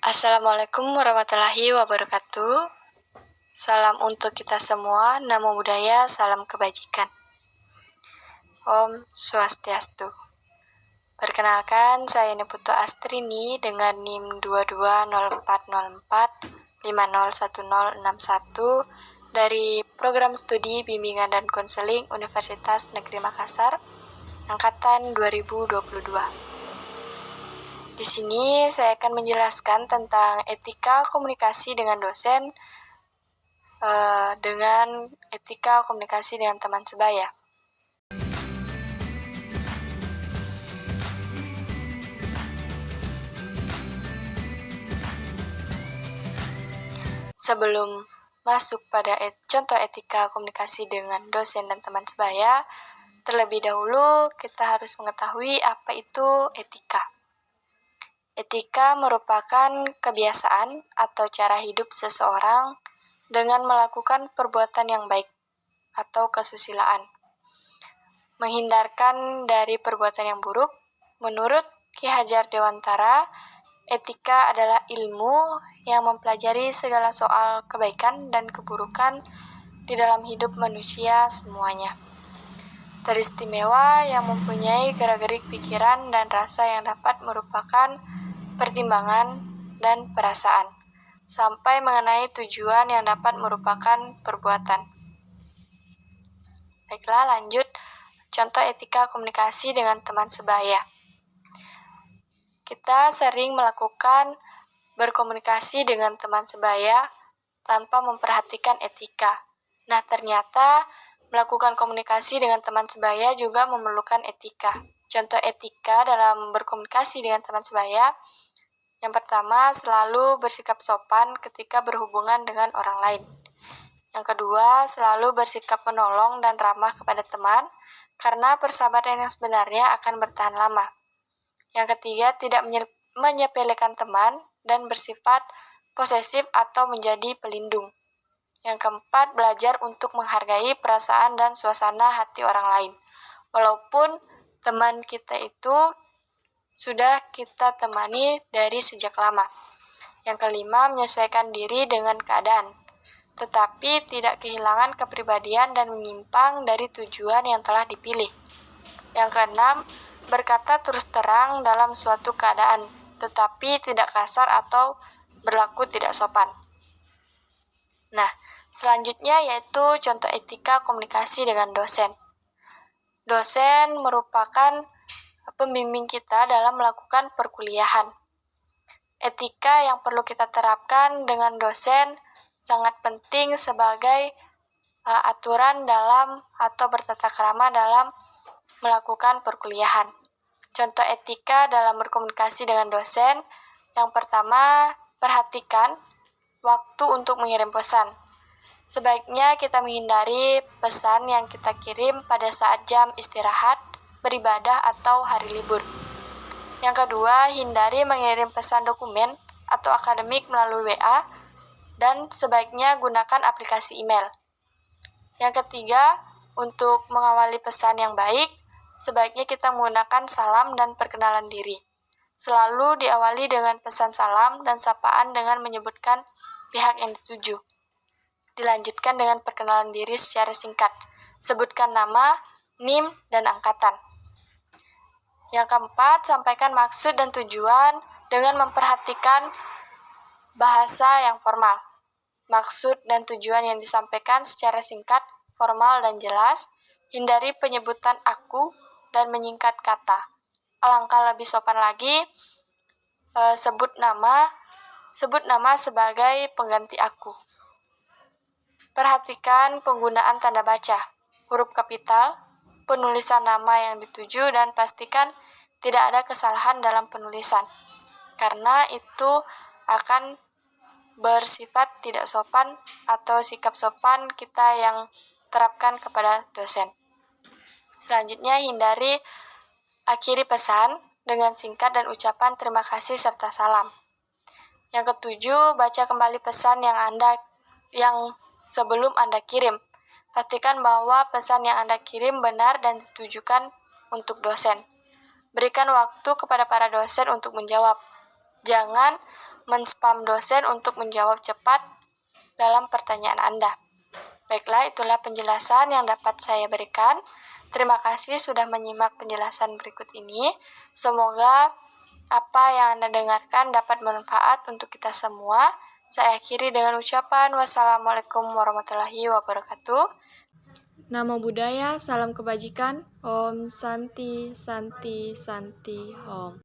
Assalamualaikum warahmatullahi wabarakatuh. Salam untuk kita semua, namo buddhaya, salam kebajikan. Om Swastiastu. Perkenalkan, saya Niputu Astrini dengan NIM 220404501061 dari Program Studi Bimbingan dan Konseling Universitas Negeri Makassar, Angkatan 2022. Di sini saya akan menjelaskan tentang etika komunikasi dengan dosen dengan etika komunikasi dengan teman sebaya. Sebelum masuk pada contoh etika komunikasi dengan dosen dan teman sebaya, terlebih dahulu kita harus mengetahui apa itu etika. Etika merupakan kebiasaan atau cara hidup seseorang dengan melakukan perbuatan yang baik atau kesusilaan, menghindarkan dari perbuatan yang buruk. Menurut Ki Hajar Dewantara, etika adalah ilmu yang mempelajari segala soal kebaikan dan keburukan di dalam hidup manusia semuanya. Teristimewa yang mempunyai gerak-gerik pikiran dan rasa yang dapat merupakan pertimbangan dan perasaan, sampai mengenai tujuan yang dapat merupakan perbuatan. Baiklah, lanjut. Contoh etika komunikasi dengan teman sebaya. Kita sering melakukan berkomunikasi dengan teman sebaya tanpa memperhatikan etika. Nah, ternyata melakukan komunikasi dengan teman sebaya juga memerlukan etika. Contoh etika dalam berkomunikasi dengan teman sebaya. Yang pertama, selalu bersikap sopan ketika berhubungan dengan orang lain. Yang kedua, selalu bersikap menolong dan ramah kepada teman, karena persahabatan yang sebenarnya akan bertahan lama. Yang ketiga, tidak menyepelekan teman dan bersifat posesif atau menjadi pelindung. Yang keempat, belajar untuk menghargai perasaan dan suasana hati orang lain, walaupun teman kita itu sudah kita temani dari sejak lama. Yang kelima, menyesuaikan diri dengan keadaan, tetapi tidak kehilangan kepribadian dan menyimpang dari tujuan yang telah dipilih. Yang keenam, berkata terus terang dalam suatu keadaan, tetapi tidak kasar atau berlaku tidak sopan. Nah, selanjutnya yaitu contoh etika komunikasi dengan dosen. Dosen merupakan pembimbing kita dalam melakukan perkuliahan. Etika yang perlu kita terapkan dengan dosen sangat penting sebagai aturan dalam atau bertata krama dalam melakukan perkuliahan. Contoh etika dalam berkomunikasi dengan dosen. Yang pertama, perhatikan waktu untuk mengirim pesan. Sebaiknya kita menghindari pesan yang kita kirim pada saat jam istirahat, beribadah, atau hari libur. Yang kedua, hindari mengirim pesan dokumen atau akademik melalui WA, dan sebaiknya gunakan aplikasi email. Yang ketiga, untuk mengawali pesan yang baik, sebaiknya kita menggunakan salam dan perkenalan diri. Selalu diawali dengan pesan salam dan sapaan dengan menyebutkan pihak yang dituju. Dilanjutkan dengan perkenalan diri secara singkat. Sebutkan nama, NIM, dan angkatan. Yang keempat, sampaikan maksud dan tujuan dengan memperhatikan bahasa yang formal. Maksud dan tujuan yang disampaikan secara singkat, formal, dan jelas. Hindari penyebutan aku dan menyingkat kata. Alangkah lebih sopan lagi, sebut nama sebagai pengganti aku. Perhatikan penggunaan tanda baca, huruf kapital, penulisan nama yang dituju, dan pastikan tidak ada kesalahan dalam penulisan, karena itu akan bersifat tidak sopan atau sikap sopan kita yang terapkan kepada dosen. Selanjutnya, hindari akhiri pesan dengan singkat dan ucapan terima kasih serta salam. Yang ketujuh, baca kembali pesan yang sebelum Anda kirim. Pastikan bahwa pesan yang Anda kirim benar dan ditujukan untuk dosen. Berikan waktu kepada para dosen untuk menjawab. Jangan men-spam dosen untuk menjawab cepat dalam pertanyaan Anda. Baiklah, itulah penjelasan yang dapat saya berikan. Terima kasih sudah menyimak penjelasan berikut ini. Semoga apa yang Anda dengarkan dapat bermanfaat untuk kita semua. Saya akhiri dengan ucapan wassalamualaikum warahmatullahi wabarakatuh. Namo Buddhaya, salam kebajikan. Om Santi, Santi, Santi, Om.